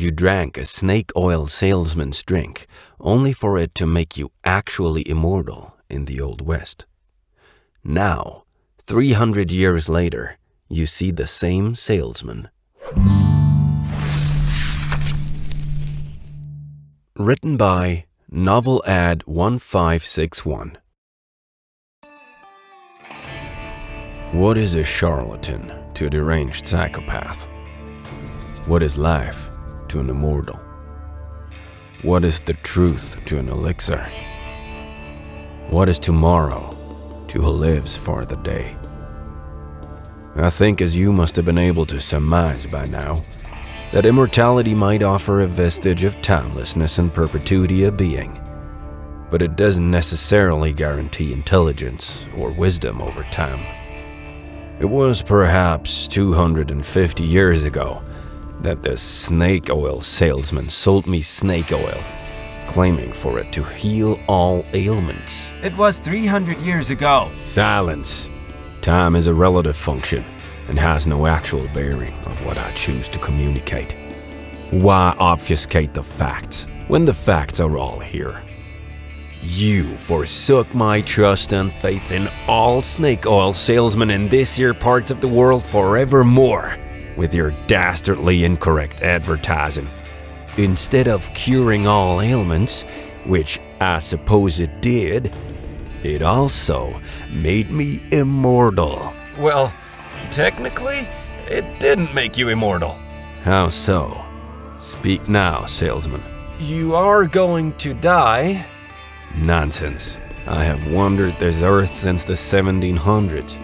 You drank a snake oil salesman's drink only for it to make you actually immortal in the Old West. Now, 300 years later, you see the same salesman. Written by Novel Ad 1561. What is a charlatan to a deranged psychopath? What is life to an immortal? What is the truth to an elixir? What is tomorrow to who lives for the day? I think, as you must have been able to surmise by now, that immortality might offer a vestige of timelessness and perpetuity of being, but it doesn't necessarily guarantee intelligence or wisdom over time. It was perhaps 250 years ago that the snake oil salesman sold me snake oil, claiming for it to heal all ailments. It was 300 years ago. Silence. Time is a relative function and has no actual bearing of what I choose to communicate. Why obfuscate the facts when the facts are all here? You forsook my trust and faith in all snake oil salesmen in this here parts of the world forevermore with your dastardly incorrect advertising. Instead of curing all ailments, which I suppose it did, it also made me immortal. Well, technically, it didn't make you immortal. How so? Speak now, salesman. You are going to die. Nonsense. I have wandered this earth since the 1700s.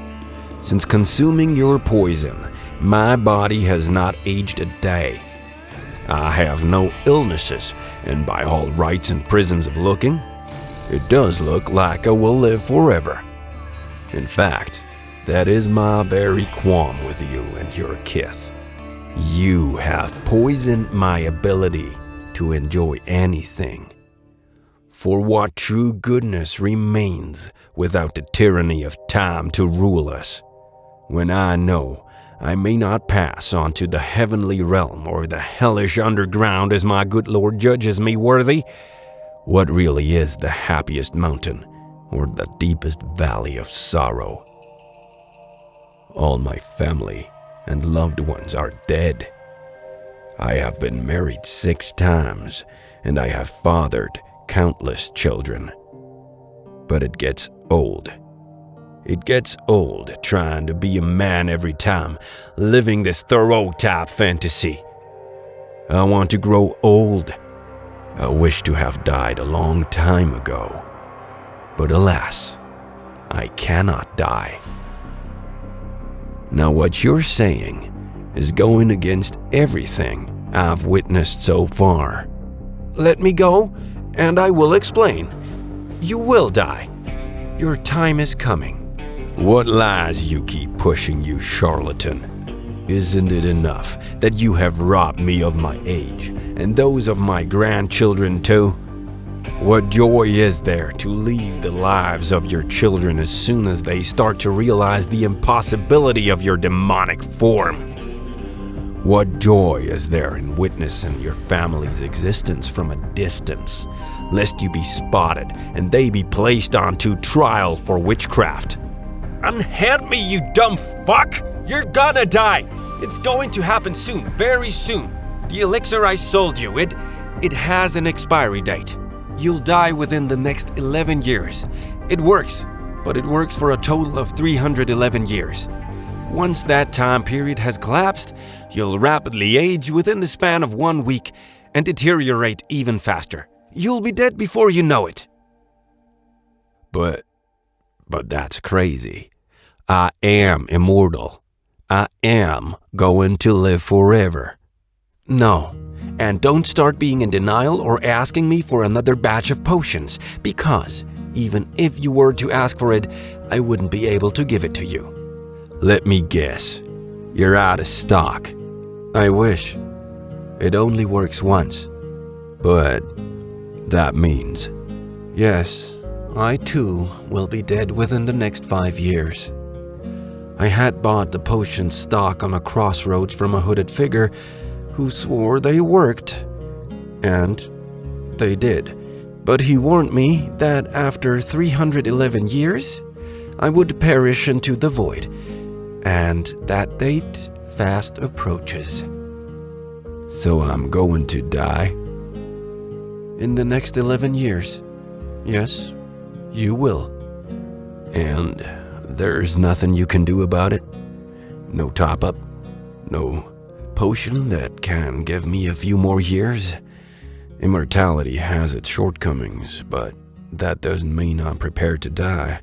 Since consuming your poison, my body has not aged a day. I have no illnesses, and by all rights and prisms of looking, it does look like I will live forever. In fact, that is my very qualm with you and your kith. You have poisoned my ability to enjoy anything. For what true goodness remains without the tyranny of time to rule us, when I know I may not pass on to the heavenly realm or the hellish underground as my good Lord judges me worthy? What really is the happiest mountain or the deepest valley of sorrow? All my family and loved ones are dead. I have been married 6 times, and I have fathered countless children. But it gets old. It gets old trying to be a man every time, living this thorough-type fantasy. I want to grow old. I wish to have died a long time ago. But alas, I cannot die. Now what you're saying is going against everything I've witnessed so far. Let me go, and I will explain. You will die. Your time is coming. What lies you keep pushing, you charlatan? Isn't it enough that you have robbed me of my age, and those of my grandchildren too? What joy is there to leave the lives of your children as soon as they start to realize the impossibility of your demonic form? What joy is there in witnessing your family's existence from a distance, lest you be spotted and they be placed onto trial for witchcraft? Unhand me, you dumb fuck! You're gonna die! It's going to happen soon, very soon. The elixir I sold you, it has an expiry date. You'll die within the next 11 years. It works, but it works for a total of 311 years. Once that time period has collapsed, you'll rapidly age within the span of 1 week and deteriorate even faster. You'll be dead before you know it. But that's crazy. I am immortal. I am going to live forever. No, and don't start being in denial or asking me for another batch of potions, because even if you were to ask for it, I wouldn't be able to give it to you. Let me guess. You're out of stock. I wish. It only works once. But that means... Yes, I too will be dead within the next 5 years. I had bought the potion stock on a crossroads from a hooded figure who swore they worked. And they did. But he warned me that after 311 years, I would perish into the void. And that date fast approaches. So I'm going to die? In the next 11 years. Yes, you will. And there's nothing you can do about it? No top-up? No potion that can give me a few more years? Immortality has its shortcomings, but that doesn't mean I'm prepared to die.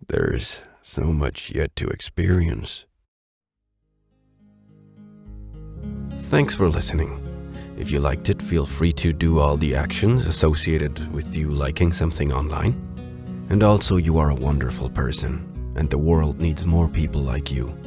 There's so much yet to experience. Thanks for listening. If you liked it, feel free to do all the actions associated with you liking something online. And also, you are a wonderful person, and the world needs more people like you.